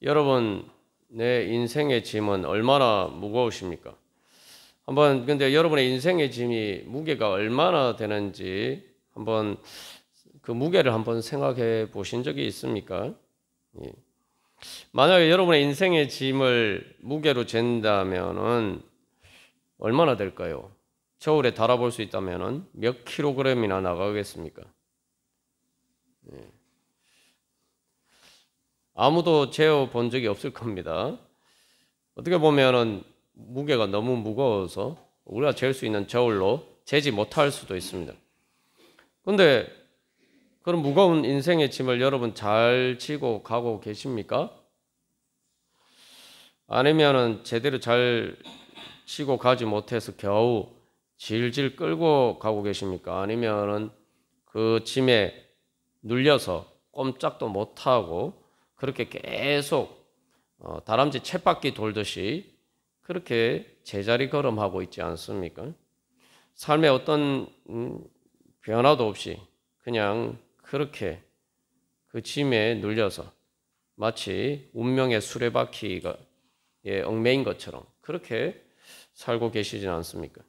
여러분, 내 인생의 짐은 얼마나 무거우십니까? 근데 여러분의 인생의 짐이 무게가 얼마나 되는지 한번 그 무게를 한번 생각해 보신 적이 있습니까? 예. 만약에 여러분의 인생의 짐을 무게로 잰다면은 얼마나 될까요? 저울에 달아볼 수 있다면은 몇 킬로그램이나 나가겠습니까? 예. 아무도 재어 본 적이 없을 겁니다. 어떻게 보면은 무게가 너무 무거워서 우리가 잴 수 있는 저울로 재지 못할 수도 있습니다. 그런데 그런 무거운 인생의 짐을 여러분 잘 지고 가고 계십니까? 아니면은 제대로 잘 지고 가지 못해서 겨우 질질 끌고 가고 계십니까? 아니면은 그 짐에 눌려서 꼼짝도 못하고 그렇게 계속 다람쥐 쳇바퀴 돌듯이 그렇게 제자리 걸음하고 있지 않습니까? 삶에 어떤 변화도 없이 그냥 그렇게 그 짐에 눌려서 마치 운명의 수레바퀴가 얽매인 것처럼 그렇게 살고 계시진 않습니까?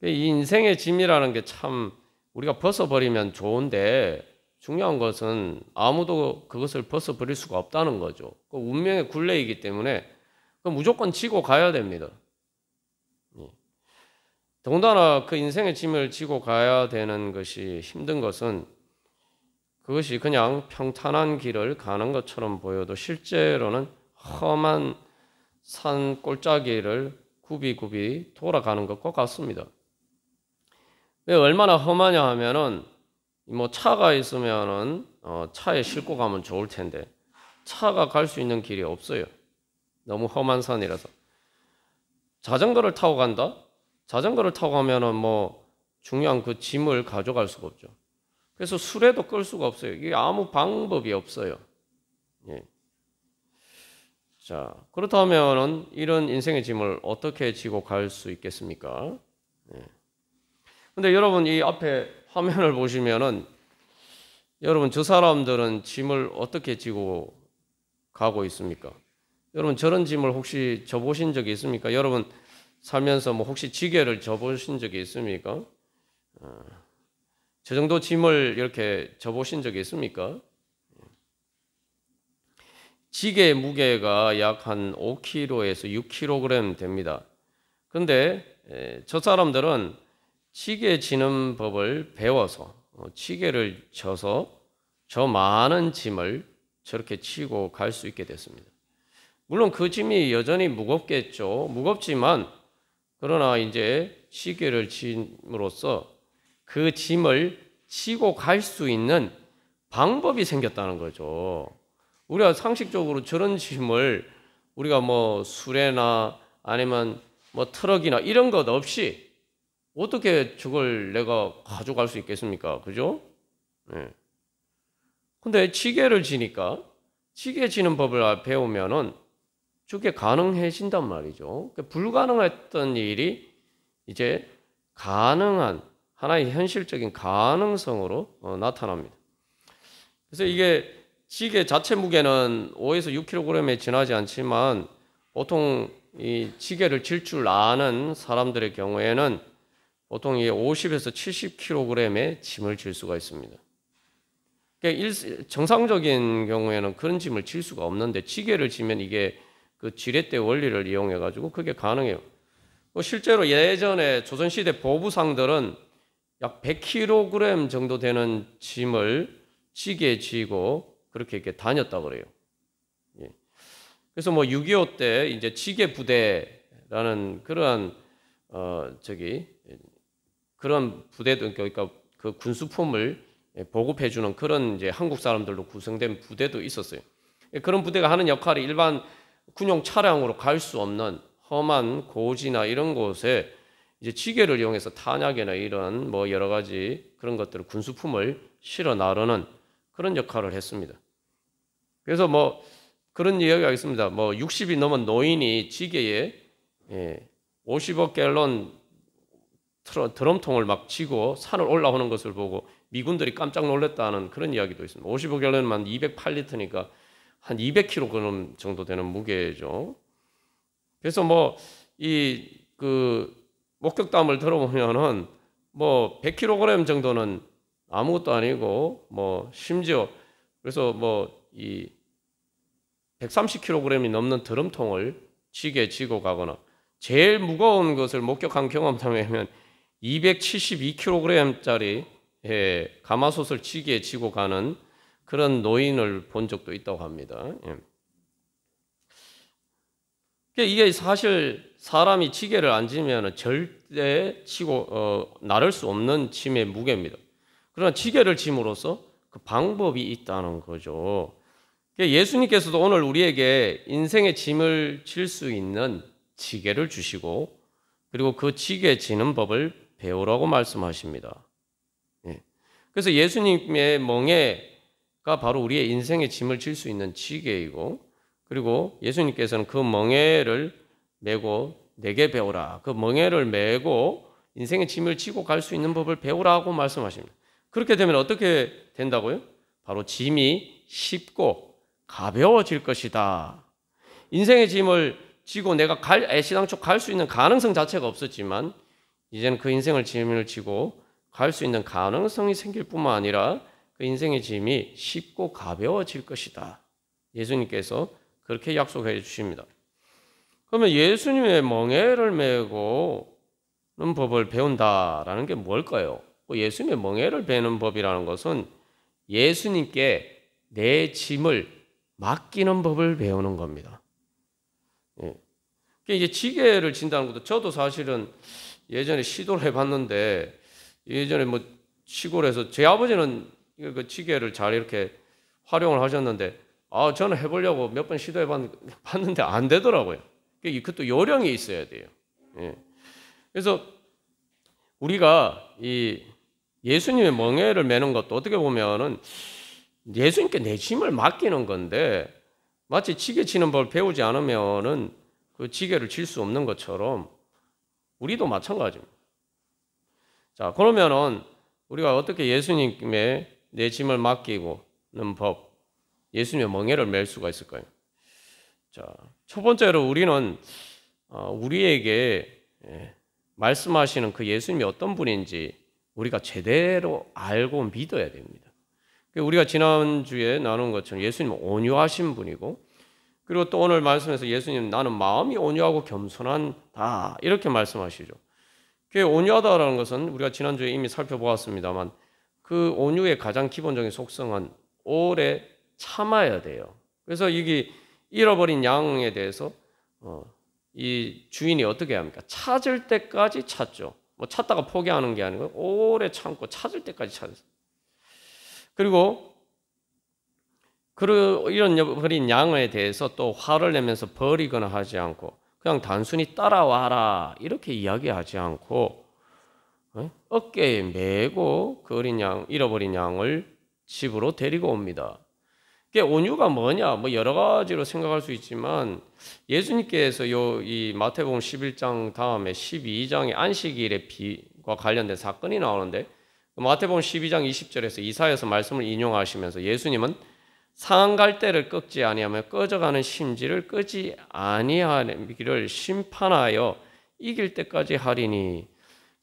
이 인생의 짐이라는 게 참 우리가 벗어버리면 좋은데 중요한 것은 아무도 그것을 벗어버릴 수가 없다는 거죠. 그 운명의 굴레이기 때문에 무조건 지고 가야 됩니다. 더군다나 그 인생의 짐을 지고 가야 되는 것이 힘든 것은 그것이 그냥 평탄한 길을 가는 것처럼 보여도 실제로는 험한 산 꼴짜기를 굽이굽이 돌아가는 것과 같습니다. 왜 얼마나 험하냐 하면은 차가 있으면은 차에 싣고 가면 좋을 텐데 차가 갈 수 있는 길이 없어요. 너무 험한 산이라서. 자전거를 타고 간다? 자전거를 타고 가면은 중요한 그 짐을 가져갈 수가 없죠. 그래서 수레도 끌 수가 없어요. 이게 아무 방법이 없어요. 예. 자, 그렇다면은 이런 인생의 짐을 어떻게 지고 갈 수 있겠습니까? 예. 근데 여러분 이 앞에 화면을 보시면은 여러분 저 사람들은 짐을 어떻게 지고 가고 있습니까? 여러분 저런 짐을 혹시 져보신 적이 있습니까? 여러분 살면서 혹시 지게를 져보신 적이 있습니까? 저 정도 짐을 이렇게 져보신 적이 있습니까? 지게의 무게가 약 한 5kg에서 6kg 됩니다. 그런데 저 사람들은 지게 지는 법을 배워서 지게를 져서 저 많은 짐을 저렇게 치고 갈 수 있게 됐습니다. 물론 그 짐이 여전히 무겁겠죠. 무겁지만 그러나 이제 지게를 짐으로써 그 짐을 치고 갈 수 있는 방법이 생겼다는 거죠. 우리가 상식적으로 저런 짐을 우리가 수레나 아니면 트럭이나 이런 것 없이 어떻게 저걸 내가 가져갈 수 있겠습니까? 그죠? 네. 근데 지게를 지니까 지게 지는 법을 배우면은 저게 가능해진단 말이죠. 불가능했던 일이 이제 가능한 하나의 현실적인 가능성으로 나타납니다. 그래서 이게 지게 자체 무게는 5에서 6kg에 지나지 않지만 보통 이 지게를 질 줄 아는 사람들의 경우에는 보통 50에서 70kg의 짐을 질 수가 있습니다. 정상적인 경우에는 그런 짐을 질 수가 없는데 지게를 지면 이게 그 지렛대 원리를 이용해 가지고 그게 가능해요. 실제로 예전에 조선시대 보부상들은 약 100kg 정도 되는 짐을 지게에 지고 그렇게 이렇게 다녔다고 그래요. 예. 그래서 6.25 때 이제 지게 부대라는 그러한 그런 부대도 그러니까 그 군수품을 보급해주는 그런 이제 한국 사람들로 구성된 부대도 있었어요. 그런 부대가 하는 역할이 일반 군용 차량으로 갈 수 없는 험한 고지나 이런 곳에 이제 지게를 이용해서 탄약이나 이런 여러 가지 그런 것들을 군수품을 실어 나르는 그런 역할을 했습니다. 그래서 그런 이야기가 있습니다. 60이 넘은 노인이 지게에 50억 갤런 드럼통을 막 지고 산을 올라오는 것을 보고 미군들이 깜짝 놀랐다는 그런 이야기도 있습니다. 50억 갤런이면 208리터니까 한 200kg 정도 되는 무게죠. 그래서 뭐 목격담을 들어보면은 뭐 100kg 정도는 아무것도 아니고 뭐 심지어 그래서 뭐 이 130kg이 넘는 드럼통을 지게 지고 가거나 제일 무거운 것을 목격한 경험담에 272kg짜리 가마솥을 지게 지고 가는 그런 노인을 본 적도 있다고 합니다. 이게 사실 사람이 지게를 안 지면 절대 나를 수 없는 짐의 무게입니다. 그러나 지게를 짐으로써 그 방법이 있다는 거죠. 예수님께서도 오늘 우리에게 인생의 짐을 질 수 있는 지게를 주시고 그리고 그 지게 지는 법을 배우라고 말씀하십니다. 그래서 예수님의 멍에가 바로 우리의 인생의 짐을 질 수 있는 지게이고 그리고 예수님께서는 그 멍에를 메고 내게 배우라. 그 멍에를 메고 인생의 짐을 지고 갈 수 있는 법을 배우라고 말씀하십니다. 그렇게 되면 어떻게 된다고요? 바로 짐이 쉽고 가벼워질 것이다. 인생의 짐을 지고 내가 애시당초 갈 수 있는 가능성 자체가 없었지만 이제는 그 인생을 짐을 지고 갈 수 있는 가능성이 생길 뿐만 아니라 그 인생의 짐이 쉽고 가벼워질 것이다. 예수님께서 그렇게 약속해 주십니다. 그러면 예수님의 멍에를 메고는 법을 배운다라는 게 뭘까요? 예수님의 멍에를 베는 법이라는 것은 예수님께 내 짐을 맡기는 법을 배우는 겁니다. 이제 지게를 진다는 것도 저도 사실은 예전에 시도를 해봤는데 예전에 뭐 시골에서 제 아버지는 그 지게를 잘 이렇게 활용을 하셨는데 저는 해보려고 몇 번 시도해봤는데 안 되더라고요. 그것도 요령이 있어야 돼요. 그래서 우리가 이 예수님의 멍에를 메는 것도 어떻게 보면은 예수님께 내 짐을 맡기는 건데 마치 지게 치는 법을 배우지 않으면은 그 지게를 칠 수 없는 것처럼 우리도 마찬가지입니다. 자, 그러면은 우리가 어떻게 예수님의 내 짐을 맡기고는 법, 예수님의 멍에를 맬 수가 있을까요? 자, 첫 번째로 우리는 우리에게 말씀하시는 그 예수님이 어떤 분인지 우리가 제대로 알고 믿어야 됩니다. 우리가 지난주에 나눈 것처럼 예수님은 온유하신 분이고 그리고 또 오늘 말씀에서 예수님 나는 마음이 온유하고 겸손한다 이렇게 말씀하시죠. 온유하다라는 것은 우리가 지난주에 이미 살펴보았습니다만 그 온유의 가장 기본적인 속성은 오래 참아야 돼요. 그래서 이게 잃어버린 양에 대해서 이 주인이 어떻게 합니까? 찾을 때까지 찾죠. 뭐 찾다가 포기하는 게 아니고 오래 참고 찾을 때까지 찾았어요. 그리고 이런 잃어버린 양에 대해서 또 화를 내면서 버리거나 하지 않고 그냥 단순히 따라와라 이렇게 이야기하지 않고 어깨에 메고 그 잃어버린 양을 집으로 데리고 옵니다. 온유가 뭐냐? 뭐 여러 가지로 생각할 수 있지만 예수님께서 이 마태복음 11장 다음에 12장의 안식일과 관련된 사건이 나오는데 마태복음 12장 20절에서 이사야서 말씀을 인용하시면서 예수님은 상한 갈대를 꺾지 아니하며 꺼져가는 심지를 끄지 아니하기를 심판하여 이길 때까지 하리니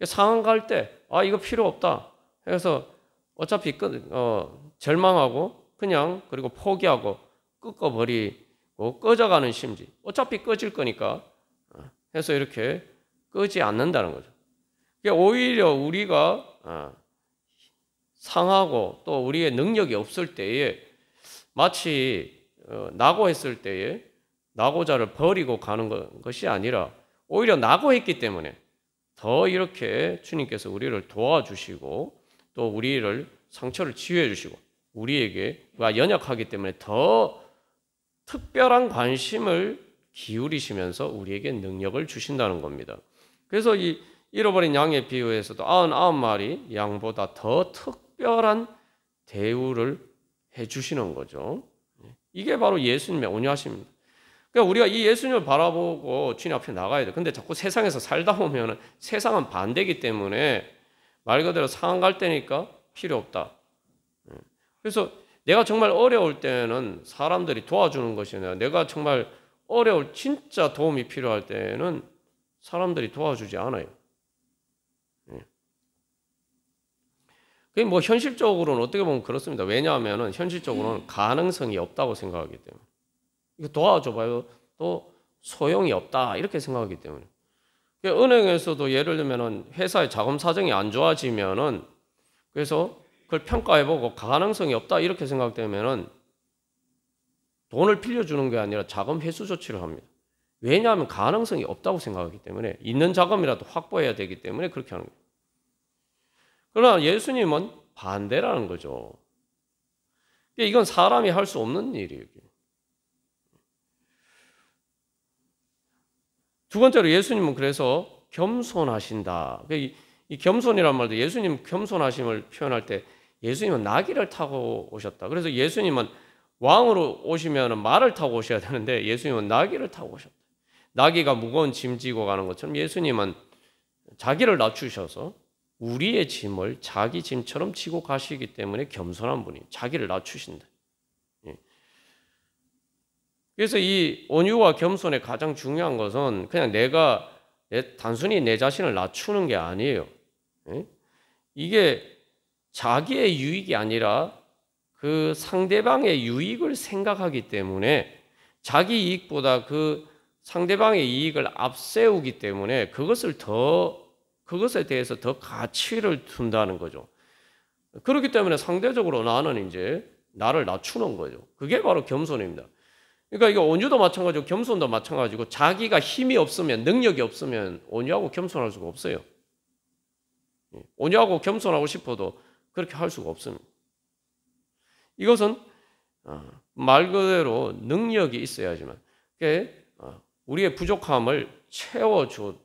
상한 갈대 이거 필요 없다 해서 어차피 절망하고 그냥 그리고 포기하고 꺾어버리고 꺼져가는 심지 어차피 꺼질 거니까 해서 이렇게 끄지 않는다는 거죠. 오히려 우리가 상하고 또 우리의 능력이 없을 때에 마치 낙오했을 때에 낙오자를 버리고 가는 것이 아니라 오히려 낙오했기 때문에 더 이렇게 주님께서 우리를 도와주시고 또 우리를 상처를 치유해 주시고 우리에게 연약하기 때문에 더 특별한 관심을 기울이시면서 우리에게 능력을 주신다는 겁니다. 그래서 이 잃어버린 양의 비유에서도 99마리 양보다 더 특별한 대우를 해주시는 거죠. 이게 바로 예수님의 온유하심입니다. 그러니까 우리가 이 예수님을 바라보고 주님 앞에 나가야 돼. 근데 자꾸 세상에서 살다 보면 세상은 반대이기 때문에 말 그대로 상한 갈 때니까 필요 없다. 그래서 내가 정말 어려울 때는 사람들이 도와주는 것이 아니라 내가 정말 어려울 진짜 도움이 필요할 때는 사람들이 도와주지 않아요. 그게 뭐 현실적으로는 어떻게 보면 그렇습니다. 왜냐하면 현실적으로는 가능성이 없다고 생각하기 때문에. 이거 도와줘봐요. 또 소용이 없다. 이렇게 생각하기 때문에. 은행에서도 예를 들면 회사의 자금 사정이 안 좋아지면은 그래서 그걸 평가해보고 가능성이 없다. 이렇게 생각되면은 돈을 빌려주는 게 아니라 자금 회수 조치를 합니다. 왜냐하면 가능성이 없다고 생각하기 때문에 있는 자금이라도 확보해야 되기 때문에 그렇게 하는 거예요. 그러나 예수님은 반대라는 거죠. 이건 사람이 할 수 없는 일이에요. 두 번째로 예수님은 그래서 겸손하신다. 이 겸손이란 말도 예수님 겸손하심을 표현할 때 예수님은 나귀를 타고 오셨다. 그래서 예수님은 왕으로 오시면 말을 타고 오셔야 되는데 예수님은 나귀를 타고 오셨다. 나귀가 무거운 짐 지고 가는 것처럼 예수님은 자기를 낮추셔서 우리의 짐을 자기 짐처럼 지고 가시기 때문에 겸손한 분이 자기를 낮추신다. 그래서 이 온유와 겸손의 가장 중요한 것은 그냥 단순히 내 자신을 낮추는 게 아니에요. 이게 자기의 유익이 아니라 그 상대방의 유익을 생각하기 때문에 자기 이익보다 그 상대방의 이익을 앞세우기 때문에 그것에 대해서 더 가치를 둔다는 거죠. 그렇기 때문에 상대적으로 나는 이제 나를 낮추는 거죠. 그게 바로 겸손입니다. 그러니까 이거 온유도 마찬가지고 겸손도 마찬가지고 자기가 힘이 없으면 능력이 없으면 온유하고 겸손할 수가 없어요. 온유하고 겸손하고 싶어도 그렇게 할 수가 없습니다. 이것은 말 그대로 능력이 있어야지만 우리의 부족함을 채워주고도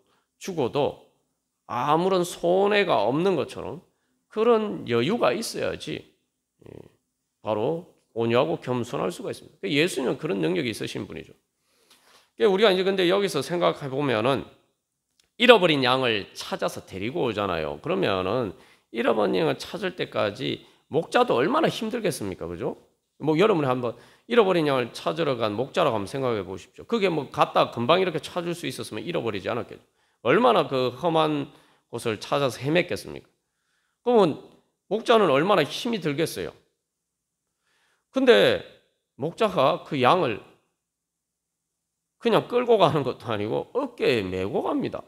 아무런 손해가 없는 것처럼 그런 여유가 있어야지 바로 온유하고 겸손할 수가 있습니다. 예수님은 그런 능력이 있으신 분이죠. 우리가 이제 근데 여기서 생각해 보면은 잃어버린 양을 찾아서 데리고 오잖아요. 그러면은 잃어버린 양을 찾을 때까지 목자도 얼마나 힘들겠습니까, 그죠? 뭐 여러분이 한번 잃어버린 양을 찾으러 간 목자라고 한번 생각해 보십시오. 그게 뭐 갔다 금방 이렇게 찾을 수 있었으면 잃어버리지 않았겠죠. 얼마나 그 험한 곳을 찾아서 헤맸겠습니까? 그러면 목자는 얼마나 힘이 들겠어요. 근데 목자가 그 양을 그냥 끌고 가는 것도 아니고 어깨에 메고 갑니다.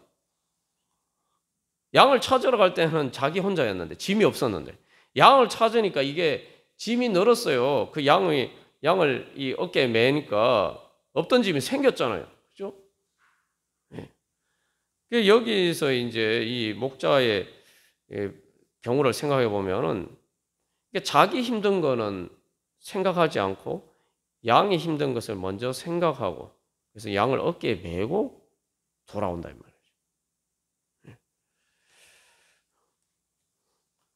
양을 찾으러 갈 때는 자기 혼자였는데 짐이 없었는데 양을 찾으니까 이게 짐이 늘었어요. 그 양을 이 어깨에 매니까 없던 짐이 생겼잖아요. 그죠? 네. 여기서 이제 이 목자의 경우를 생각해 보면은 자기 힘든 거는 생각하지 않고 양이 힘든 것을 먼저 생각하고 그래서 양을 어깨에 메고 돌아온다 이 말이죠.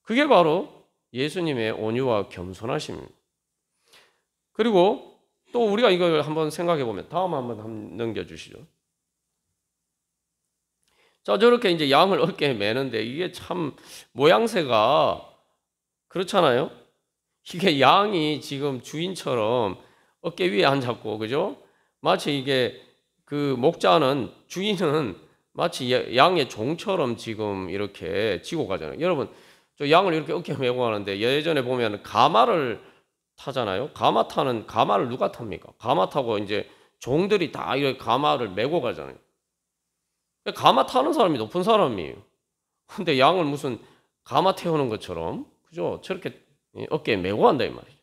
그게 바로 예수님의 온유와 겸손하심입니다. 그리고 또 우리가 이걸 한번 생각해 보면 다음 한번 넘겨주시죠. 자, 저렇게 이제 양을 어깨에 매는데 이게 참 모양새가 그렇잖아요. 이게 양이 지금 주인처럼 어깨 위에 앉았고, 그죠? 마치 이게 그 목자는 주인은 마치 양의 종처럼 지금 이렇게 지고 가잖아요. 여러분, 저 양을 이렇게 어깨에 메고 가는데 예전에 보면 가마를 타잖아요. 가마를 누가 탑니까? 가마 타고 이제 종들이 다 이렇게 가마를 메고 가잖아요. 가마 타는 사람이 높은 사람이에요. 근데 양을 무슨 가마 태우는 것처럼, 그죠? 저렇게 어깨에 메고 간다 이 말이죠.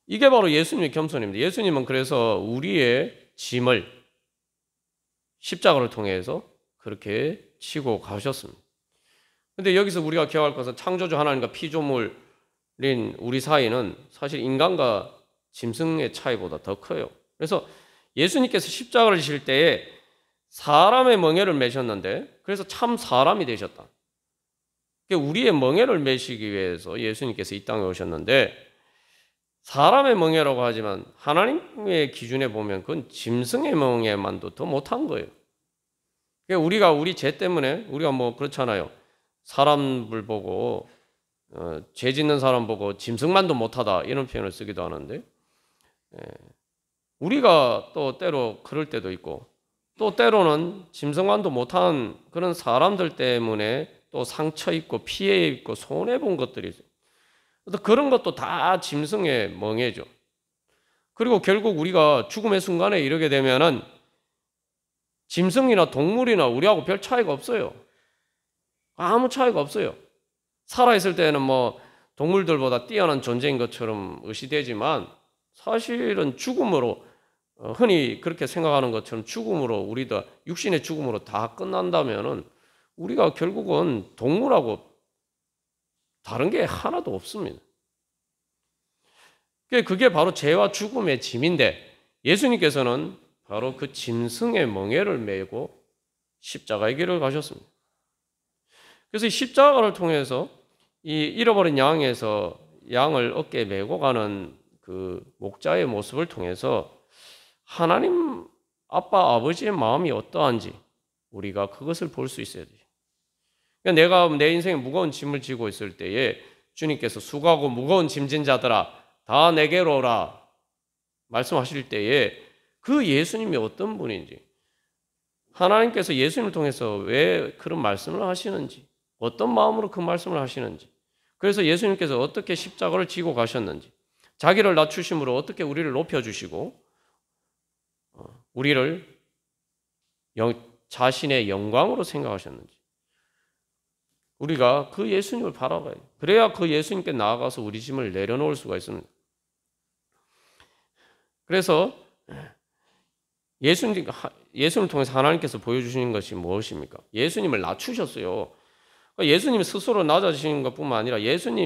이게 바로 예수님의 겸손입니다. 예수님은 그래서 우리의 짐을 십자가를 통해서 그렇게 치고 가셨습니다. 근데 여기서 우리가 기억할 것은 창조주 하나님과 피조물인 우리 사이는 사실 인간과 짐승의 차이보다 더 커요. 그래서 예수님께서 십자가를 지실 때에 사람의 멍에를 메셨는데 그래서 참 사람이 되셨다. 우리의 멍에를 메시기 위해서 예수님께서 이 땅에 오셨는데 사람의 멍에라고 하지만 하나님의 기준에 보면 그건 짐승의 멍에만도 더 못한 거예요. 우리가 우리 죄 때문에 우리가 뭐 그렇잖아요. 사람을 보고 죄 짓는 사람 보고 짐승만도 못하다 이런 표현을 쓰기도 하는데, 우리가 또 때로 그럴 때도 있고, 또 때로는 짐승만도 못한 그런 사람들 때문에 또 상처 입고 피해 입고 손해 본 것들이 있어요. 또 그런 것도 다 짐승의 멍에죠. 그리고 결국 우리가 죽음의 순간에 이르게 되면은 짐승이나 동물이나 우리하고 별 차이가 없어요. 아무 차이가 없어요. 살아있을 때는 뭐 동물들보다 뛰어난 존재인 것처럼 의시되지만, 사실은 죽음으로, 흔히 그렇게 생각하는 것처럼 죽음으로, 우리도 육신의 죽음으로 다 끝난다면은 우리가 결국은 동물하고 다른 게 하나도 없습니다. 그게 바로 죄와 죽음의 짐인데, 예수님께서는 바로 그 짐승의 멍에를 메고 십자가의 길을 가셨습니다. 그래서 이 십자가를 통해서 이 잃어버린 양을 어깨에 메고 가는 그 목자의 모습을 통해서 하나님 아빠 아버지의 마음이 어떠한지 우리가 그것을 볼 수 있어야 돼요. 그러니까 내가 내 인생에 무거운 짐을 지고 있을 때에 주님께서 수고하고 무거운 짐진 자들아 다 내게로 오라 말씀하실 때에 그 예수님이 어떤 분인지, 하나님께서 예수님을 통해서 왜 그런 말씀을 하시는지, 어떤 마음으로 그 말씀을 하시는지, 그래서 예수님께서 어떻게 십자가를 지고 가셨는지, 자기를 낮추심으로 어떻게 우리를 높여주시고 우리를 자신의 영광으로 생각하셨는지, 우리가 그 예수님을 바라봐야 돼요. 그래야 그 예수님께 나아가서 우리 짐을 내려놓을 수가 있습니다. 그래서 예수님을 통해서 하나님께서 보여주시는 것이 무엇입니까? 예수님을 낮추셨어요. 예수님 스스로 낮아지시는 것뿐만 아니라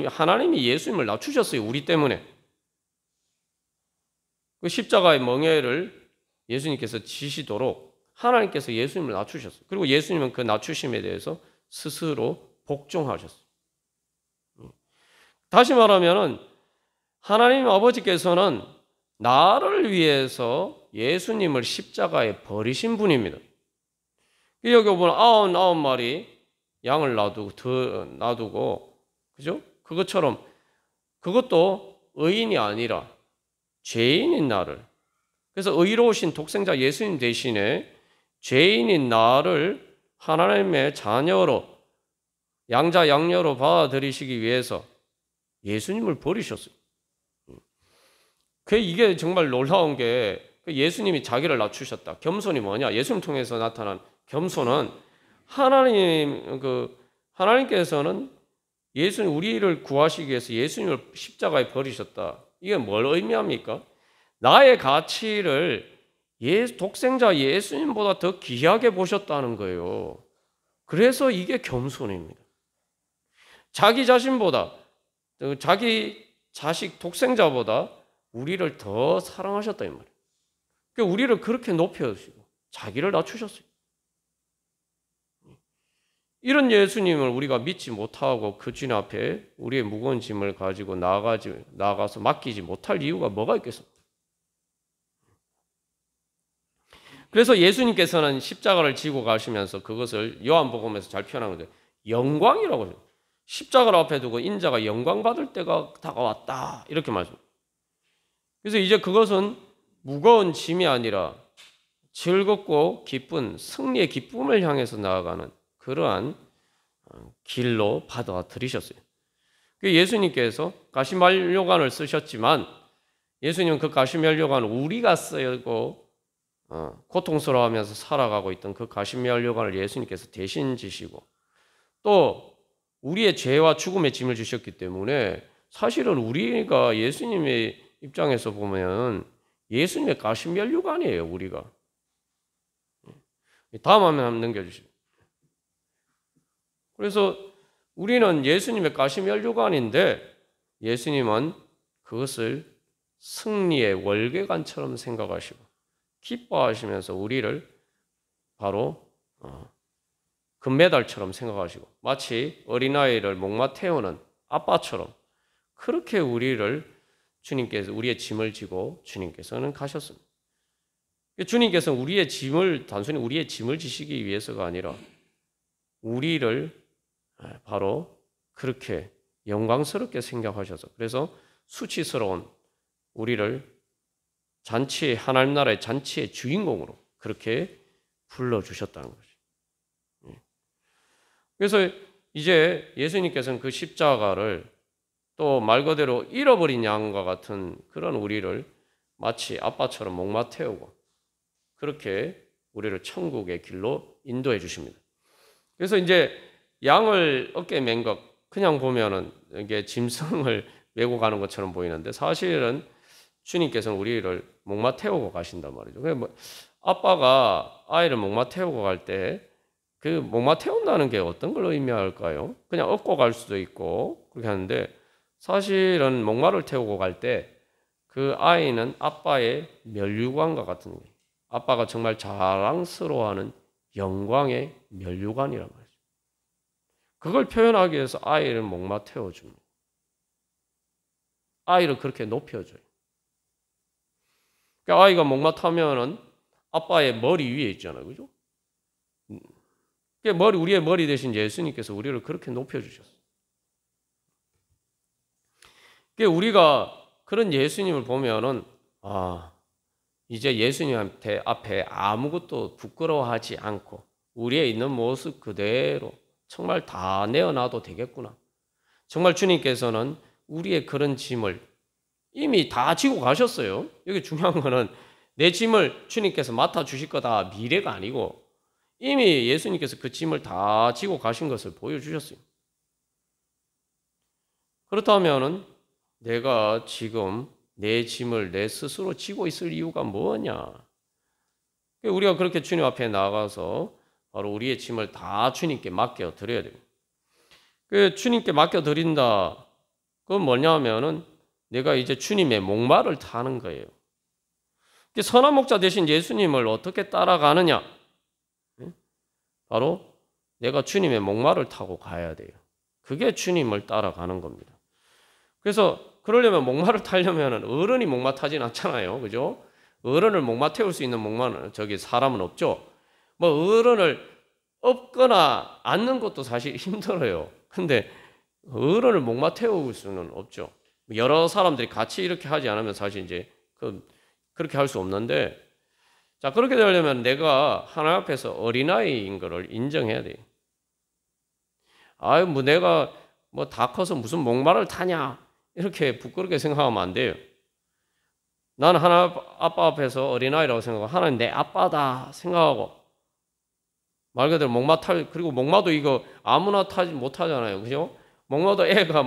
하나님이 예수님을 낮추셨어요. 우리 때문에. 그 십자가의 멍에를 예수님께서 지시도록 하나님께서 예수님을 낮추셨어요. 그리고 예수님은 그 낮추심에 대해서 스스로 복종하셨어요. 다시 말하면 하나님 아버지께서는 나를 위해서 예수님을 십자가에 버리신 분입니다. 여기 보면 99마리 양을 놔두고, 그죠? 그것도 의인이 아니라 죄인인 나를, 그래서 의로우신 독생자 예수님 대신에 죄인인 나를 하나님의 자녀로, 양자 양녀로 받아들이시기 위해서 예수님을 버리셨어요. 이게 정말 놀라운 게, 예수님이 자기를 낮추셨다. 겸손이 뭐냐? 예수님 통해서 나타난 겸손은 하나님께서는 우리를 구하시기 위해서 예수님을 십자가에 버리셨다. 이게 뭘 의미합니까? 나의 가치를 독생자 예수님보다 더 귀하게 보셨다는 거예요. 그래서 이게 겸손입니다. 자기 자신보다, 자기 자식 독생자보다 우리를 더 사랑하셨다 이 말이에요. 그러니까 우리를 그렇게 높여주시고 자기를 낮추셨어요. 이런 예수님을 우리가 믿지 못하고 그 주님 앞에 우리의 무거운 짐을 가지고 나가서 맡기지 못할 이유가 뭐가 있겠습니까? 그래서 예수님께서는 십자가를 지고 가시면서 그것을 요한복음에서 잘 표현한 건데, 영광이라고 해요. 십자가를 앞에 두고 인자가 영광 받을 때가 다가왔다 이렇게 말씀합니다. 그래서 이제 그것은 무거운 짐이 아니라 즐겁고 기쁜 승리의 기쁨을 향해서 나아가는 그러한 길로 받아들이셨어요. 예수님께서 가시면류관을 쓰셨지만, 예수님은 그 가시면류관을 우리가 쓰고 고통스러워하면서 살아가고 있던 그 가시면류관을 예수님께서 대신 지시고, 또 우리의 죄와 죽음의 짐을 지셨기 때문에 사실은 우리가 예수님의 입장에서 보면 예수님의 가시면류관이에요. 우리가. 다음 화면 한번 넘겨주시죠. 그래서 우리는 예수님의 가시면류관인데, 예수님은 그것을 승리의 월계관처럼 생각하시고 기뻐하시면서 우리를 바로 금메달처럼 생각하시고, 마치 어린아이를 목마 태우는 아빠처럼 그렇게 주님께서 우리의 짐을 지고 주님께서는 가셨습니다. 주님께서는 단순히 우리의 짐을 지시기 위해서가 아니라 우리를 바로 그렇게 영광스럽게 생각하셔서 그래서 수치스러운 우리를 잔치의 하나님 나라의 잔치의 주인공으로 그렇게 불러주셨다는 거죠. 그래서 이제 예수님께서는 그 십자가를 또 말 그대로 잃어버린 양과 같은 그런 우리를 마치 아빠처럼 목마 태우고 그렇게 우리를 천국의 길로 인도해 주십니다. 그래서 이제 양을 어깨에 맨 것 그냥 보면은 이게 짐승을 메고 가는 것처럼 보이는데 사실은 주님께서는 우리를 목마 태우고 가신단 말이죠. 뭐 아빠가 아이를 목마 태우고 갈 때 그 목마 태운다는 게 어떤 걸 의미할까요? 그냥 업고 갈 수도 있고 그렇게 하는데 사실은 목마를 태우고 갈 때 그 아이는 아빠의 면류관과 같은 거예요. 아빠가 정말 자랑스러워하는 영광의 면류관이란 말이죠. 그걸 표현하기 위해서 아이를 목마 태워줍니다. 아이를 그렇게 높여줘요. 그러니까 아이가 목마 타면은 아빠의 머리 위에 있잖아요. 그죠? 우리의 머리 대신 예수님께서 우리를 그렇게 높여주셨어요. 우리가 그런 예수님을 보면은, 이제 예수님한테 앞에 아무것도 부끄러워하지 않고 우리의 있는 모습 그대로 정말 다 내어놔도 되겠구나. 정말 주님께서는 우리의 그런 짐을 이미 다 지고 가셨어요. 여기 중요한 거는 내 짐을 주님께서 맡아주실 거다 미래가 아니고 이미 예수님께서 그 짐을 다 지고 가신 것을 보여주셨어요. 그렇다면은 내가 지금 내 짐을 내 스스로 지고 있을 이유가 뭐냐? 우리가 그렇게 주님 앞에 나가서 바로 우리의 짐을 다 주님께 맡겨 드려야 됩니다. 주님께 맡겨 드린다. 그건 뭐냐면은 내가 이제 주님의 목마를 타는 거예요. 선한 목자 대신 예수님을 어떻게 따라가느냐? 바로 내가 주님의 목마를 타고 가야 돼요. 그게 주님을 따라가는 겁니다. 그래서 그러려면 목마를 타려면 어른이 목마 타진 않잖아요. 그죠? 어른을 목마 태울 수 있는 목마는 사람은 없죠. 뭐 어른을 업거나 앉는 것도 사실 힘들어요. 근데 어른을 목마 태울 수는 없죠. 여러 사람들이 같이 이렇게 하지 않으면 사실 이제 그렇게 할 수 없는데 자, 그렇게 되려면 내가 하나님 앞에서 어린아이인 것을 인정해야 돼요. 내가 다 커서 무슨 목마를 타냐? 이렇게 부끄럽게 생각하면 안 돼요. 나는 하나님 아빠 앞에서 어린아이라고 생각하고 하나님 내 아빠다 생각하고 말 그대로 그리고 목마도 이거 아무나 타지 못하잖아요. 그죠? 목마도 애가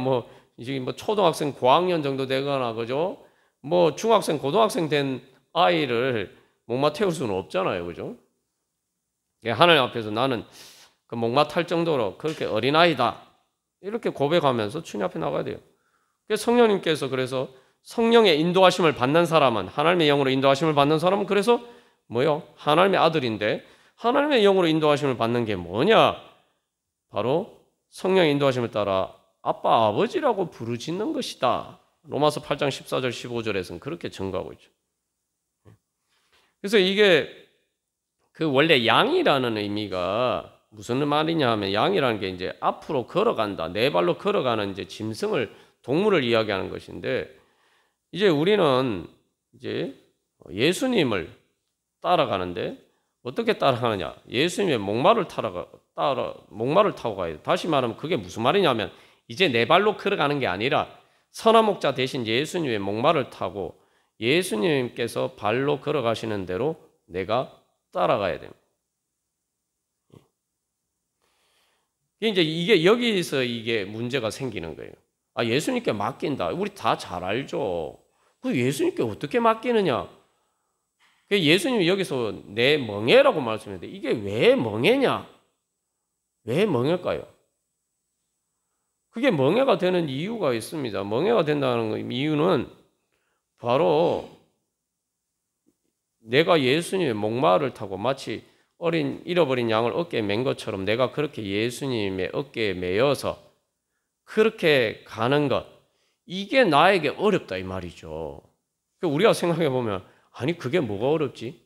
지금 초등학생 고학년 정도 되거나 그죠? 중학생 고등학생 된 아이를 목마 태울 수는 없잖아요. 그죠? 하나님 앞에서 나는 그 목마 탈 정도로 그렇게 어린아이다. 이렇게 고백하면서 주님 앞에 나가야 돼요. 성령님께서 그래서 성령의 인도하심을 받는 사람은 하나님의 영으로 인도하심을 받는 사람은 그래서 하나님의 아들인데 하나님의 영으로 인도하심을 받는 게 뭐냐? 바로 성령의 인도하심을 따라 아빠 아버지라고 부르짖는 것이다. 로마서 8장 14절 15절에서는 그렇게 증거하고 있죠. 그래서 이게 원래 양이라는 의미가 무슨 말이냐 하면 양이라는 게 이제 앞으로 걸어간다. 네 발로 걸어가는 이제 동물을 이야기하는 것인데 이제 우리는 이제 예수님을 따라가는데 어떻게 따라가느냐? 예수님의 목마를 타고 가야 돼. 다시 말하면 그게 무슨 말이냐면 이제 네 발로 걸어가는 게 아니라 선한 목자 대신 예수님의 목마를 타고 예수님께서 발로 걸어가시는 대로 내가 따라가야 됩니다. 이제 여기서 이게 문제가 생기는 거예요. 예수님께 맡긴다. 우리 다 잘 알죠. 그 예수님께 어떻게 맡기느냐? 예수님이 여기서 내 멍에라고 말씀했는데 이게 왜 멍에냐? 왜 멍일까요? 그게 멍에가 되는 이유가 있습니다. 멍에가 된다는 이유는 바로 내가 예수님의 목마를 타고 마치 잃어버린 양을 어깨에 맨 것처럼 내가 그렇게 예수님의 어깨에 매여서 그렇게 가는 것, 이게 나에게 어렵다 이 말이죠. 우리가 생각해 보면 그게 뭐가 어렵지?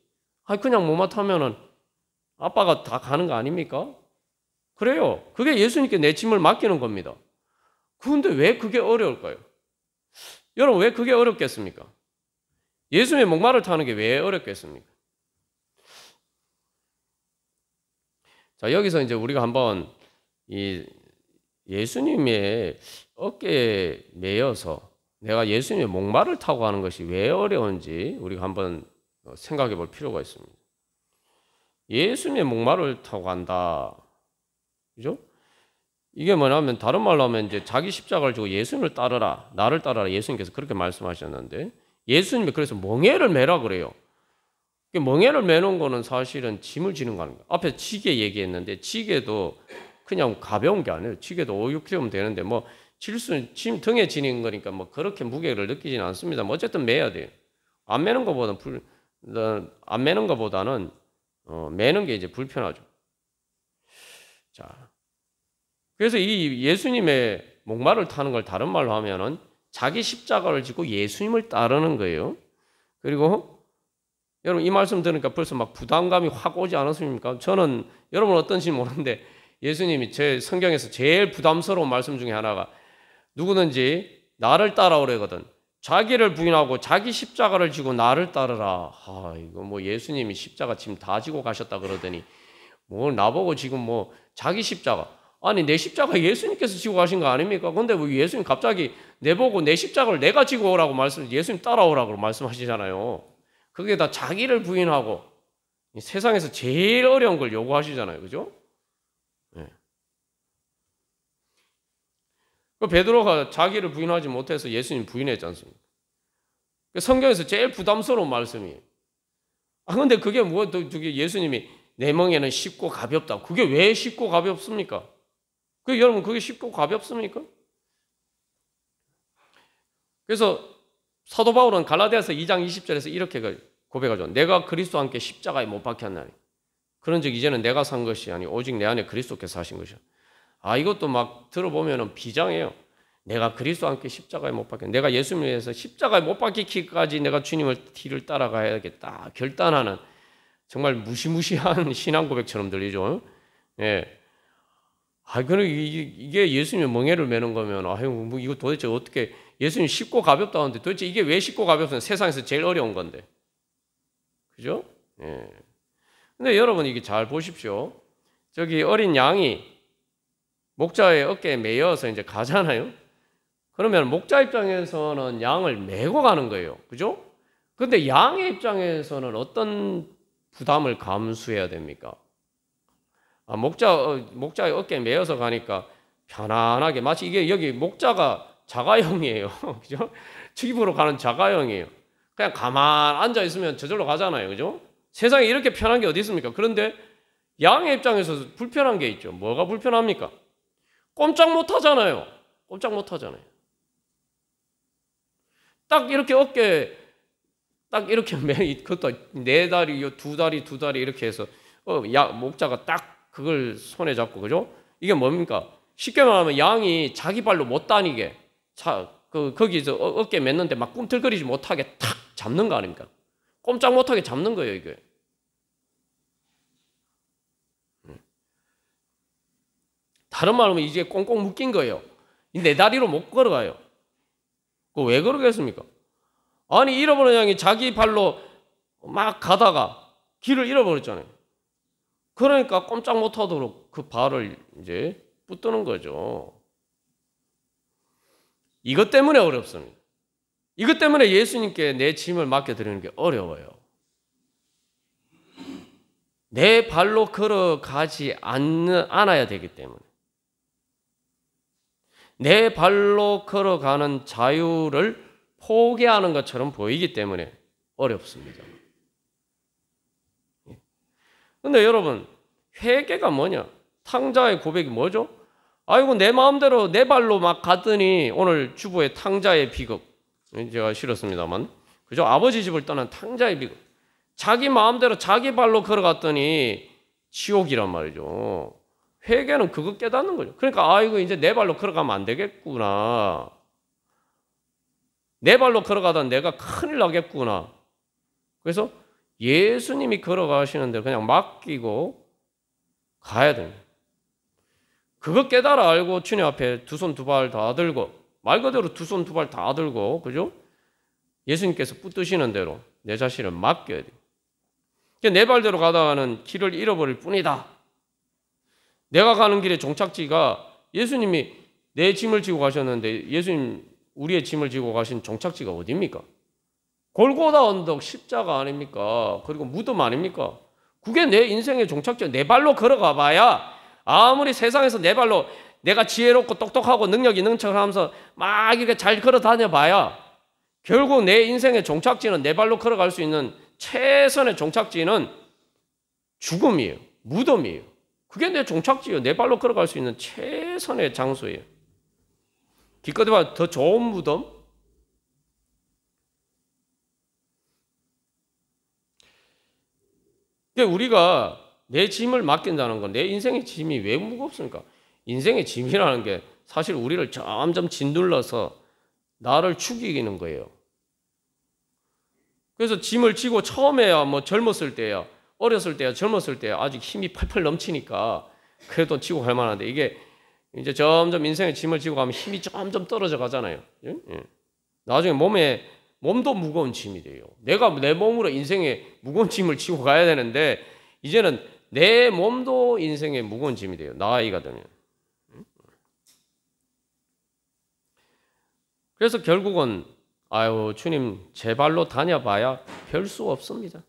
그냥 목마 타면은 아빠가 다 가는 거 아닙니까? 그래요. 그게 예수님께 내 짐을 맡기는 겁니다. 그런데 왜 그게 어려울까요? 여러분, 왜 그게 어렵겠습니까? 예수님의 목마를 타는 게 왜 어렵겠습니까? 자, 여기서 이제 우리가 한번 이 예수님의 어깨에 매여서 내가 예수님의 목마를 타고 가는 것이 왜 어려운지 우리가 한번 생각해 볼 필요가 있습니다. 예수님의 목마를 타고 간다. 그죠? 이게 뭐냐면 다른 말로 하면 이제 자기 십자가를 지고 예수님을 따르라. 나를 따르라. 예수님께서 그렇게 말씀하셨는데 예수님이 그래서 멍에를 매라 그래요. 멍에를 매는 거는 사실은 짐을 지는 거 아닙니까? 앞에 지게 얘기했는데 지게도 그냥 가벼운 게 아니에요. 지게도 5, 6kg 되는데 뭐 짐 등에 지는 거니까 뭐 그렇게 무게를 느끼지는 않습니다. 뭐 어쨌든 매야 돼요. 안 매는 것보다는 매는 게 이제 불편하죠. 자, 그래서 이 예수님의 목마를 타는 걸 다른 말로 하면은 자기 십자가를 지고 예수님을 따르는 거예요. 그리고 여러분 이 말씀 들으니까 벌써 막 부담감이 확 오지 않았습니까? 저는 여러분 어떤지 모르는데 예수님이 제 성경에서 제일 부담스러운 말씀 중에 하나가 누구든지 나를 따라오래거든. 자기를 부인하고 자기 십자가를 지고 나를 따르라. 이거 뭐 예수님이 십자가 짐 다 지고 가셨다 그러더니 뭐 나보고 지금 뭐 자기 십자가. 아니 내 십자가 예수님께서 지고 가신 거 아닙니까? 근데 왜 예수님 갑자기 내보고 내 십자가를 내가 지고 오라고 예수님 따라오라고 말씀하시잖아요. 그게 다 자기를 부인하고 세상에서 제일 어려운 걸 요구하시잖아요. 그죠? 네. 그 베드로가 자기를 부인하지 못해서 예수님 부인했지 않습니까? 성경에서 제일 부담스러운 말씀이에요. 근데 그게 그게 예수님이 내 멍에는 쉽고 가볍다. 그게 왜 쉽고 가볍습니까? 여러분 그게 쉽고 가볍습니까? 그래서 사도 바울은 갈라디아서 2장 20절에서 이렇게 고백하죠. 내가 그리스도와 함께 십자가에 못 박혔나니 그런즉 이제는 내가 산 것이 아니 오직 내 안에 그리스도께서 사신 것이야. 이것도 막 들어보면 비장해요. 내가 그리스도와 함께 십자가에 못 박혔. 내가 예수님을 위해서 십자가에 못 박히기까지 내가 주님을 뒤를 따라가야겠다 결단하는 정말 무시무시한 신앙 고백처럼 들리죠. 예. 그럼 이게 예수님의 멍에를 매는 거면 뭐 이거 도대체 어떻게 예수님 쉽고 가볍다는데 도대체 이게 왜 쉽고 가볍습니까? 세상에서 제일 어려운 건데. 그죠? 예. 근데 여러분 이게 잘 보십시오. 저기 어린 양이 목자의 어깨에 매여서 이제 가잖아요. 그러면 목자 입장에서는 양을 메고 가는 거예요. 그죠? 근데 양의 입장에서는 어떤 부담을 감수해야 됩니까? 목자의 어깨에 매여서 가니까 편안하게 마치 이게 여기 목자가 자가용이에요. 그죠? 집으로 가는 자가용이에요. 그냥 가만 앉아 있으면 저절로 가잖아요. 그죠? 세상에 이렇게 편한 게 어디 있습니까? 그런데 양의 입장에서 불편한 게 있죠. 뭐가 불편합니까? 꼼짝 못 하잖아요. 꼼짝 못 하잖아요. 딱 이렇게 어깨 딱 이렇게 그것도 네 다리, 두 다리 이렇게 해서 목자가 딱 그걸 손에 잡고 그죠? 이게 뭡니까? 쉽게 말하면 양이 자기 발로 못 다니게 거기서 어깨 맸는데 막 꿈틀거리지 못하게 탁 잡는 거 아닙니까? 꼼짝 못하게 잡는 거예요 이게. 다른 말로 하면 이제 꽁꽁 묶인 거예요. 내 다리로 못 걸어가요. 왜 그러겠습니까? 아니 잃어버린 양이 자기 발로 막 가다가 길을 잃어버렸잖아요. 그러니까 꼼짝 못하도록 그 발을 이제 붙드는 거죠. 이것 때문에 어렵습니다. 이것 때문에 예수님께 내 짐을 맡겨드리는 게 어려워요. 내 발로 걸어가지 않아야 되기 때문에. 내 발로 걸어가는 자유를 포기하는 것처럼 보이기 때문에 어렵습니다. 근데 여러분, 회개가 뭐냐? 탕자의 고백이 뭐죠? 아이고, 내 마음대로 내 발로 막 갔더니 오늘 주보에 탕자의 비극. 제가 싫었습니다만. 그죠? 아버지 집을 떠난 탕자의 비극. 자기 마음대로 자기 발로 걸어갔더니 지옥이란 말이죠. 회개는 그거 깨닫는 거죠. 그러니까 아이고 이제 내 발로 걸어가면 안 되겠구나. 내 발로 걸어가다 내가 큰일 나겠구나. 그래서 예수님이 걸어가시는 대로 그냥 맡기고 가야 됩니다. 그거 깨달아 알고 주님 앞에 두 손 두 발 다 들고, 말 그대로 두 손 두 발 다 들고, 그죠? 예수님께서 붙드시는 대로 내 자신을 맡겨야 돼요. 내 발대로 가다가는 길을 잃어버릴 뿐이다. 내가 가는 길의 종착지가 예수님이 내 짐을 지고 가셨는데 예수님 우리의 짐을 지고 가신 종착지가 어디입니까? 골고다 언덕 십자가 아닙니까? 그리고 무덤 아닙니까? 그게 내 인생의 종착지야. 내 발로 걸어가 봐야 아무리 세상에서 내 발로 내가 지혜롭고 똑똑하고 능력 있는 척을 하면서 막 이렇게 잘 걸어 다녀 봐야 결국 내 인생의 종착지는 내 발로 걸어갈 수 있는 최선의 종착지는 죽음이에요. 무덤이에요. 그게 내 종착지예요. 내 발로 걸어갈 수 있는 최선의 장소예요. 기껏 해봐 더 좋은 무덤? 근데 우리가 내 짐을 맡긴다는 건 내 인생의 짐이 왜 무겁습니까? 인생의 짐이라는 게 사실 우리를 점점 짓눌러서 나를 죽이는 거예요. 그래서 짐을 지고 처음에야 뭐 젊었을 때야, 어렸을 때야, 젊었을 때야 아직 힘이 팔팔 넘치니까 그래도 지고 갈 만한데 이게 이제 점점 인생의 짐을 지고 가면 힘이 점점 떨어져 가잖아요. 예? 나중에 몸도 무거운 짐이 돼요. 내가 내 몸으로 인생의 무거운 짐을 지고 가야 되는데 이제는 내 몸도 인생의 무거운 짐이 돼요. 나이가 되면. 그래서 결국은 아유 주님 제 발로 다녀봐야 별 수 없습니다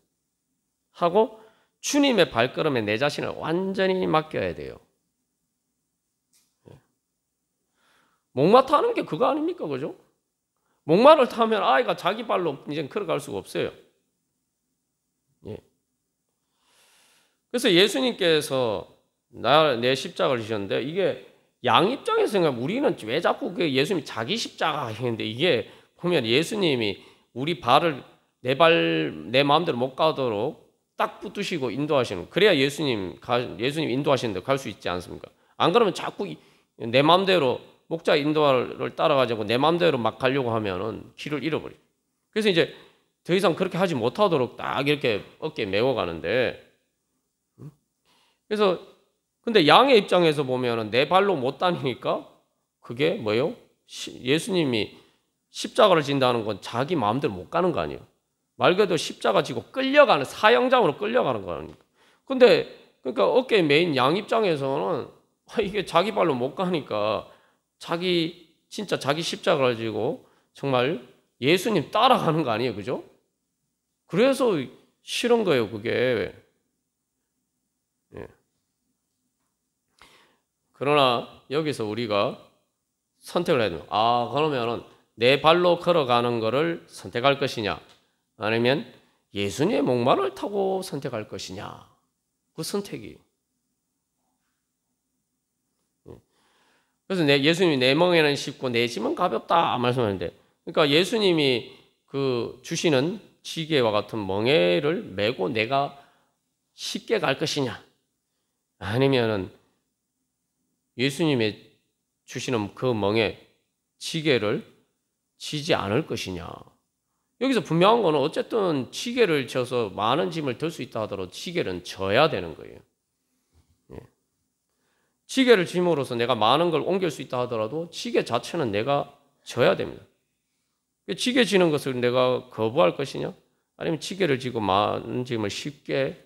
하고 주님의 발걸음에 내 자신을 완전히 맡겨야 돼요. 목마 타는 게 그거 아닙니까? 그죠? 목마를 타면 아이가 자기 발로 이제 걸어갈 수가 없어요. 예. 그래서 예수님께서 내 십자가를 지셨는데 이게 양 입장에서 생각하면 우리는 왜 자꾸 예수님이 자기 십자가 하시는데 이게 보면 예수님이 우리 발을 내 마음대로 못 가도록 딱 붙드시고 인도하시는 그래야 예수님 인도하시는 데 갈 수 있지 않습니까? 안 그러면 자꾸 내 마음대로 목자 인도를 따라가지고 내 마음대로 막 가려고 하면은 길을 잃어버려. 그래서 이제 더 이상 그렇게 하지 못하도록 딱 이렇게 어깨에 메워 가는데 그래서 근데 양의 입장에서 보면은 내 발로 못 다니니까 그게 뭐예요? 예수님이 십자가를 진다는 건 자기 마음대로 못 가는 거 아니에요. 말 그대로 십자가 지고 끌려가는 사형장으로 끌려가는 거 아닙니까? 근데 그러니까 어깨에 메인 양 입장에서는 이게 자기 발로 못 가니까 진짜 자기 십자가를 지고 정말 예수님 따라가는 거 아니에요, 그죠? 그래서 싫은 거예요, 그게. 예. 그러나 여기서 우리가 선택을 해야 돼요. 그러면은 내 발로 걸어가는 거를 선택할 것이냐, 아니면 예수님의 목마를 타고 선택할 것이냐, 그 선택이에요. 그래서 예수님이 내 멍에는 쉽고 내 짐은 가볍다 말씀하는데, 그러니까 예수님이 그 주시는 지게와 같은 멍에를 메고 내가 쉽게 갈 것이냐, 아니면은 예수님의 주시는 그 멍에 지게를 지지 않을 것이냐. 여기서 분명한 거는 어쨌든 지게를 져서 많은 짐을 들 수 있다 하더라도 지게는 져야 되는 거예요. 지게를 짐으로써 내가 많은 걸 옮길 수 있다 하더라도 지게 자체는 내가 져야 됩니다. 지게 지는 것을 내가 거부할 것이냐, 아니면 지게를 지고 많은 짐을 쉽게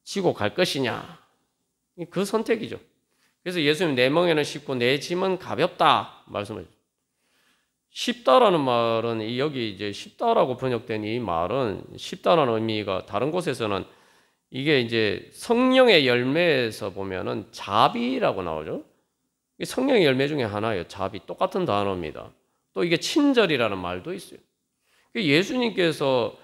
지고 갈 것이냐, 그 선택이죠. 그래서 예수님 내 멍에는 쉽고 내 짐은 가볍다 말씀하셨죠. 쉽다라는 말은 여기 이제 쉽다라고 번역된 이 말은 쉽다라는 의미가 다른 곳에서는 이게 이제 성령의 열매에서 보면은 자비라고 나오죠. 성령의 열매 중에 하나예요. 자비. 똑같은 단어입니다. 또 이게 친절이라는 말도 있어요. 예수님께서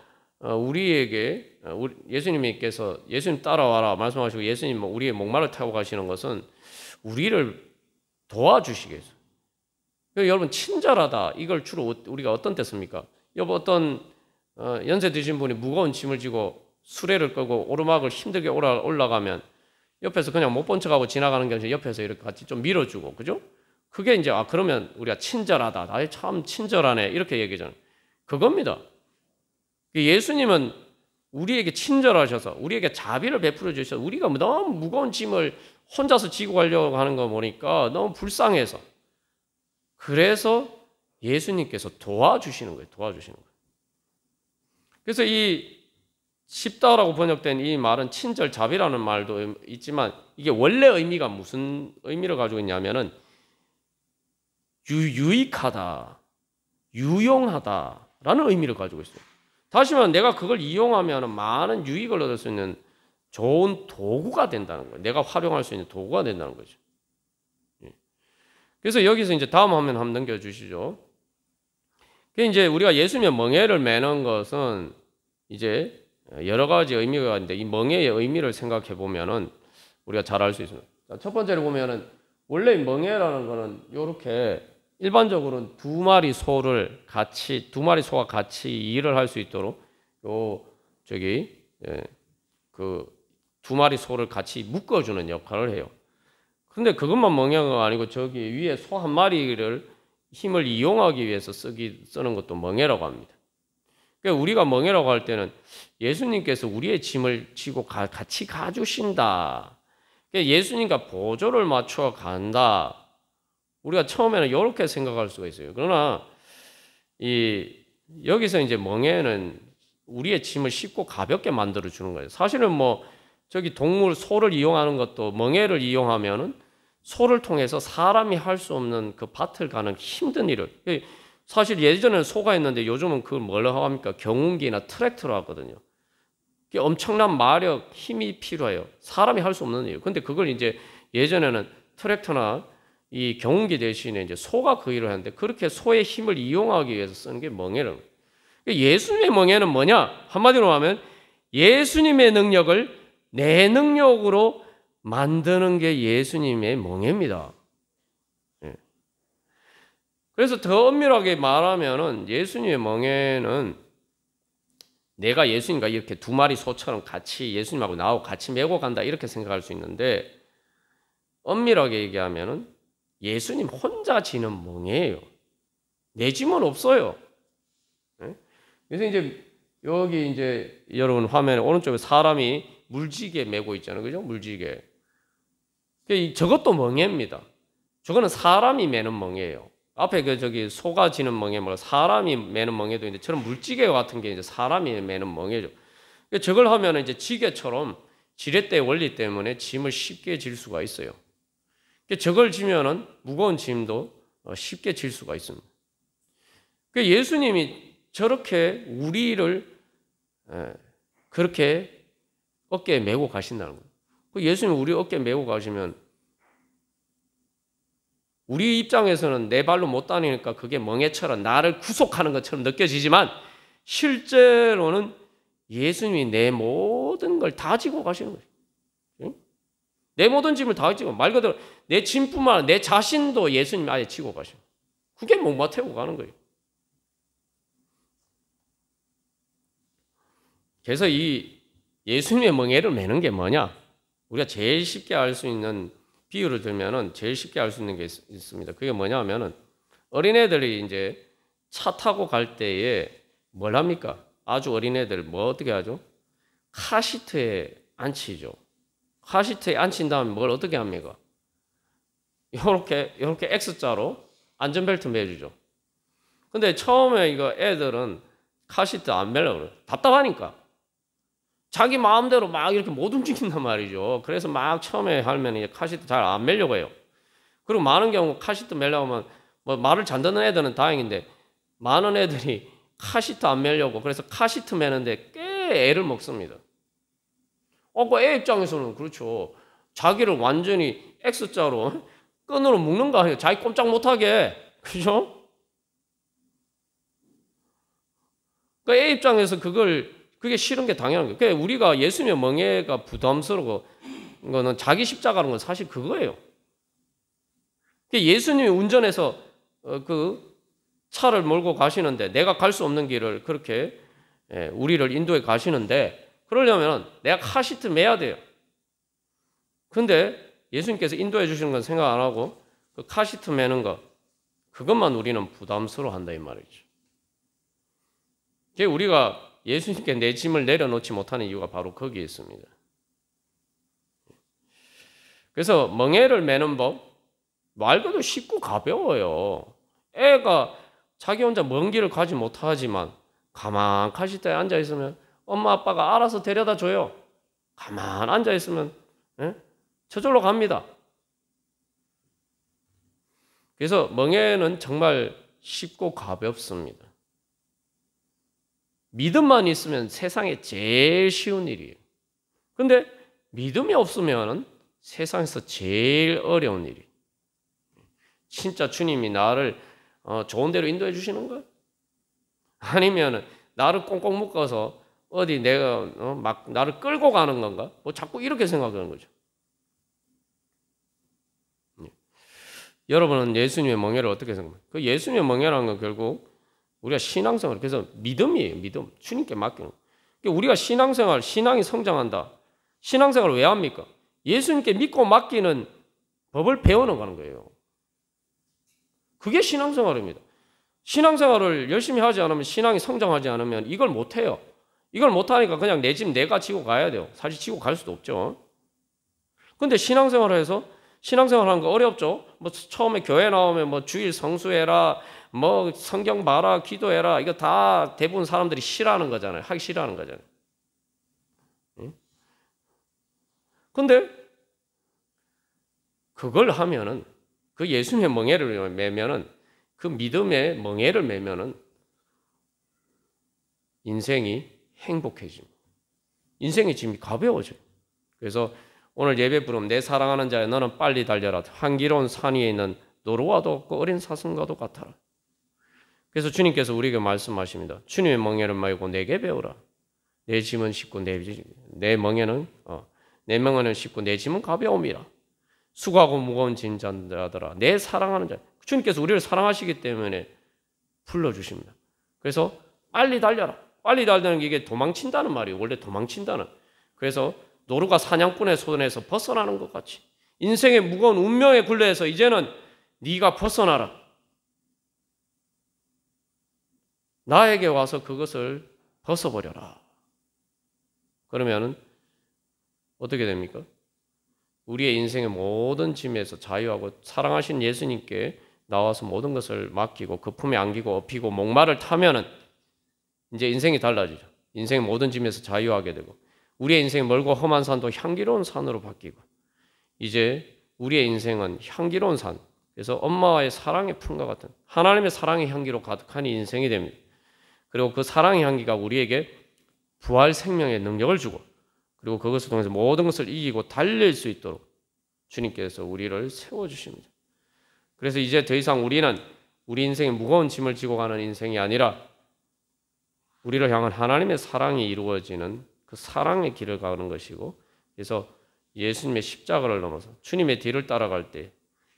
예수님께서 예수님 따라와라 말씀하시고 예수님 우리의 목마를 타고 가시는 것은 우리를 도와주시기 위해서. 여러분 친절하다 이걸 주로 우리가 어떤 때 씁니까? 어떤 연세 드신 분이 무거운 짐을 지고 수레를 끌고 오르막을 힘들게 올라가면 옆에서 그냥 못 본 척하고 지나가는 게 아니라 옆에서 이렇게 같이 좀 밀어주고, 그죠? 그게 이제 그러면 우리가 친절하다, 나의 참 친절하네 이렇게 얘기하잖아요. 그겁니다. 예수님은 우리에게 친절하셔서 우리에게 자비를 베풀어 주셔서 우리가 너무 무거운 짐을 혼자서 지고 가려고 하는 거 보니까 너무 불쌍해서. 그래서 예수님께서 도와주시는 거예요. 도와주시는 거예요. 그래서 이 쉽다라고 번역된 이 말은 친절잡이라는 말도 있지만 이게 원래 의미가 무슨 의미를 가지고 있냐면은 유익하다, 유용하다라는 의미를 가지고 있어요. 다시 말하면 내가 그걸 이용하면 많은 유익을 얻을 수 있는 좋은 도구가 된다는 거예요. 내가 활용할 수 있는 도구가 된다는 거죠. 그래서 여기서 이제 다음 화면 한번 넘겨주시죠. 이제 우리가 예수님의 멍에를 매는 것은 이제 여러 가지 의미가 있는데 이 멍에의 의미를 생각해 보면은 우리가 잘 알 수 있습니다. 첫 번째로 보면은 원래 멍에라는 거는 이렇게 일반적으로는 두 마리 소가 같이 일을 할 수 있도록 그 두 마리 소를 같이 묶어주는 역할을 해요. 근데 그것만 멍에가 아니고 저기 위에 소 한 마리를 힘을 이용하기 위해서 쓰는 것도 멍에라고 합니다. 그러니까 우리가 멍에라고 할 때는 예수님께서 우리의 짐을 지고 같이 가주신다. 그러니까 예수님과 보조를 맞춰 간다. 우리가 처음에는 이렇게 생각할 수가 있어요. 그러나 여기서 이제 멍에는 우리의 짐을 싣고 가볍게 만들어 주는 거예요. 사실은 저기 동물 소를 이용하는 것도 멍에를 이용하면은 소를 통해서 사람이 할 수 없는 그 밭을 가는 힘든 일을. 사실 예전에는 소가 있는데 요즘은 그걸 뭐라고 합니까? 경운기나 트랙터로 하거든요. 엄청난 마력, 힘이 필요해요. 사람이 할 수 없는 일. 근데 그걸 이제 예전에는 트랙터나 이 경운기 대신에 이제 소가 그 일을 하는데 그렇게 소의 힘을 이용하기 위해서 쓰는 게 멍에라는 거예요. 예수님의 멍에는 뭐냐? 한마디로 하면 예수님의 능력을 내 능력으로 만드는 게 예수님의 멍에입니다. 그래서 더 엄밀하게 말하면은 예수님의 멍에는 내가 예수님과 이렇게 두 마리 소처럼 같이 예수님하고 나하고 같이 메고 간다 이렇게 생각할 수 있는데 엄밀하게 얘기하면은 예수님 혼자 지는 멍에예요. 내 짐은 없어요. 그래서 이제 여기 이제 여러분 화면에 오른쪽에 사람이 물지개 메고 있잖아요. 그죠? 물지개. 저것도 멍에입니다. 저거는 사람이 매는 멍에예요. 앞에 저기 소가 지는 멍에 말고 사람이 매는 멍에도 있는데 저런 물지개 같은 게 이제 사람이 매는 멍에죠. 저걸 하면 이제 지게처럼 지렛대 원리 때문에 짐을 쉽게 질 수가 있어요. 저걸 지면은 무거운 짐도 쉽게 질 수가 있습니다. 예수님이 저렇게 우리를 그렇게 어깨에 메고 가신다는 거예요. 예수님이 우리 어깨에 메고 가시면 우리 입장에서는 내 발로 못 다니니까 그게 멍에처럼 나를 구속하는 것처럼 느껴지지만 실제로는 예수님이 내 모든 걸 다 지고 가시는 거예요. 내 모든 짐을 다 지고 말 그대로 내 짐뿐만 아니라 내 자신도 예수님이 아예 지고 가시는 거예요. 그게 목마 태우고 가는 거예요. 그래서 이 예수님의 멍에를 매는 게 뭐냐? 우리가 제일 쉽게 알 수 있는 비유를 들면은 제일 쉽게 알 수 있는 게 있습니다. 그게 뭐냐 하면은 어린애들이 이제 차 타고 갈 때에 뭘 합니까? 아주 어린애들 어떻게 하죠? 카시트에 앉히죠. 카시트에 앉힌 다음에 뭘 어떻게 합니까? 이렇게 X자로 안전벨트 매주죠. 근데 처음에 이거 애들은 카시트 안 매려고 그래요. 답답하니까. 자기 마음대로 막 이렇게 못 움직인단 말이죠. 그래서 막 처음에 하면 이제 카시트 잘 안 매려고 해요. 그리고 많은 경우 카시트 매려고 하면 말을 잘 듣는 애들은 다행인데 많은 애들이 카시트 안 매려고 그래서 카시트 매는데 꽤 애를 먹습니다. 그 애 입장에서는 그렇죠. 자기를 완전히 X자로 끈으로 묶는 거 아니에요. 자기 꼼짝 못하게. 그죠? 애 입장에서 그게 싫은 게 당연한 거예요. 그러니까 우리가 예수님의 멍에가 부담스러운 거는 자기 십자가라는 건 사실 그거예요. 예수님이 운전해서 그 차를 몰고 가시는데 내가 갈 수 없는 길을 그렇게 우리를 인도해 가시는데 그러려면 내가 카시트 매야 돼요. 그런데 예수님께서 인도해 주시는 건 생각 안 하고 그 카시트 매는 거 그것만 우리는 부담스러워 한다 이 말이죠. 우리가 예수님께 내 짐을 내려놓지 못하는 이유가 바로 거기에 있습니다. 그래서 멍에를 매는 법 말 그대로 쉽고 가벼워요. 애가 자기 혼자 먼 길을 가지 못하지만 가만 가시대에 앉아 있으면 엄마 아빠가 알아서 데려다 줘요. 가만 앉아 있으면 저절로 갑니다. 그래서 멍에는 정말 쉽고 가볍습니다. 믿음만 있으면 세상에 제일 쉬운 일이에요. 근데 믿음이 없으면 세상에서 제일 어려운 일이에요. 진짜 주님이 나를 좋은 데로 인도해 주시는 거야? 아니면 나를 꽁꽁 묶어서 어디 내가 막 나를 끌고 가는 건가? 뭐 자꾸 이렇게 생각하는 거죠. 여러분은 예수님의 멍에를 어떻게 생각해요? 그 예수님의 멍에라는 건 결국 우리가 신앙생활, 그래서 믿음이에요. 믿음. 주님께 맡기는 거. 그러니까 우리가 신앙생활, 신앙이 성장한다. 신앙생활을 왜 합니까? 예수님께 믿고 맡기는 법을 배우는 가는 거예요. 그게 신앙생활입니다. 신앙생활을 열심히 하지 않으면, 신앙이 성장하지 않으면 이걸 못해요. 이걸 못하니까 그냥 내 집 내가 지고 가야 돼요. 사실 지고 갈 수도 없죠. 근데 신앙생활을 해서, 신앙생활 하는 거 어렵죠? 뭐 처음에 교회 나오면 뭐 주일 성수해라, 뭐 성경 봐라, 기도해라, 이거 다 대부분 사람들이 싫어하는 거잖아요. 하기 싫어하는 거잖아요. 근데 그걸 하면은, 그 예수님의 멍에를 매면은, 그 믿음의 멍에를 매면은 인생이 행복해집니다. 인생의 짐이 가벼워져요. 그래서 오늘 예배 부르면 내 사랑하는 자야 너는 빨리 달려라. 향기로운 산 위에 있는 노루와도 없고 어린 사슴과도 같아라. 그래서 주님께서 우리에게 말씀하십니다. 주님의 멍에를 메고 내게 배우라. 내 짐은 쉽고 내 멍에는 쉽고 내 짐은 가벼움이라. 수고하고 무거운 짐자들아 내 사랑하는 자. 주님께서 우리를 사랑하시기 때문에 불러주십니다. 그래서 빨리 달려라. 빨리 달리는 게 이게 도망친다는 말이에요. 원래 도망친다는. 그래서 노루가 사냥꾼의 손에서 벗어나는 것 같이 인생의 무거운 운명의 굴레에서 이제는 네가 벗어나라. 나에게 와서 그것을 벗어버려라. 그러면 어떻게 됩니까? 우리의 인생의 모든 짐에서 자유하고 사랑하신 예수님께 나와서 모든 것을 맡기고 그 품에 안기고 업히고 목마를 타면은 이제 인생이 달라지죠. 인생의 모든 짐에서 자유하게 되고 우리의 인생이 멀고 험한 산도 향기로운 산으로 바뀌고 이제 우리의 인생은 향기로운 산, 그래서 엄마와의 사랑의 품과 같은 하나님의 사랑의 향기로 가득한 인생이 됩니다. 그리고 그 사랑의 향기가 우리에게 부활 생명의 능력을 주고 그리고 그것을 통해서 모든 것을 이기고 달릴 수 있도록 주님께서 우리를 세워주십니다. 그래서 이제 더 이상 우리는 우리 인생의 무거운 짐을 지고 가는 인생이 아니라 우리를 향한 하나님의 사랑이 이루어지는 그 사랑의 길을 가는 것이고, 그래서 예수님의 십자가를 넘어서 주님의 뒤를 따라갈 때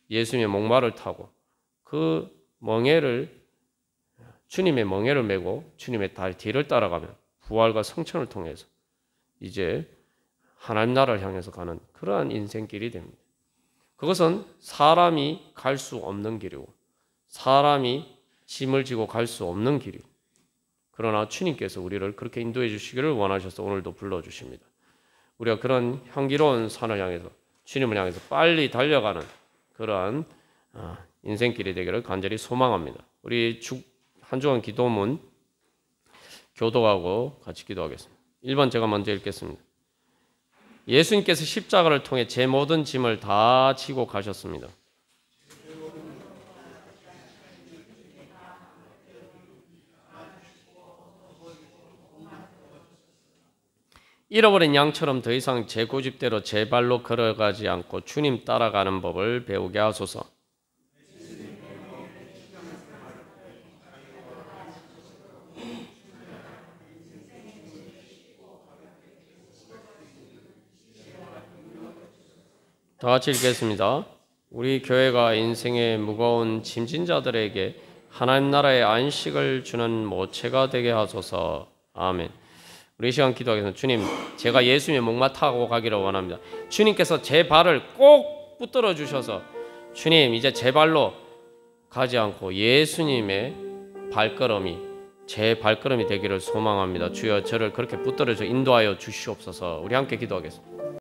예수님의 목마를 타고 그 멍에를 주님의 멍에를 메고 주님의 뒤를 따라가면 부활과 성천을 통해서 이제 하나님 나라를 향해서 가는 그러한 인생길이 됩니다. 그것은 사람이 갈 수 없는 길이고 사람이 짐을 지고 갈 수 없는 길이고 그러나 주님께서 우리를 그렇게 인도해 주시기를 원하셔서 오늘도 불러주십니다. 우리가 그런 향기로운 산을 향해서 주님을 향해서 빨리 달려가는 그러한 인생길이 되기를 간절히 소망합니다. 우리 한 주간 기도문 교도하고 같이 기도하겠습니다. 1번 제가 먼저 읽겠습니다. 예수님께서 십자가를 통해 제 모든 짐을 다 지고 가셨습니다. 잃어버린 양처럼 더 이상 제 고집대로 제 발로 걸어가지 않고 주님 따라가는 법을 배우게 하소서. 다 같이 읽겠습니다. 우리 교회가 인생의 무거운 짐진 자들에게 하나님 나라의 안식을 주는 모체가 되게 하소서. 아멘. 우리 이 시간 기도하겠습니다. 주님, 제가 예수님의 목마 타고 가기를 원합니다. 주님께서 제 발을 꼭 붙들어 주셔서 주님 이제 제 발로 가지 않고 예수님의 발걸음이 제 발걸음이 되기를 소망합니다. 주여 저를 그렇게 붙들어 줘 인도하여 주시옵소서. 우리 함께 기도하겠습니다.